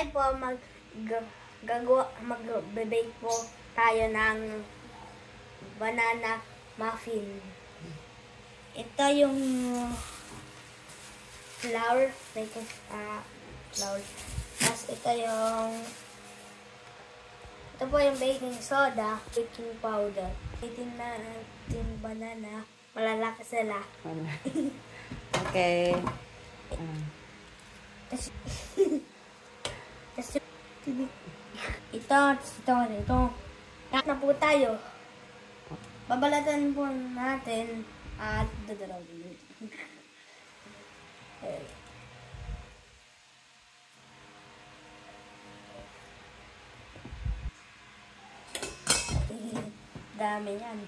Ngayon po mag-bake po tayo ng banana muffin. Ito yung flour, flour. Tapos ito po yung baking soda, baking powder. Itin na natin banana, malalaki sila. Okay. Ito. Lahat na po tayo. Babalatan po natin at dadalawin. Dami yan.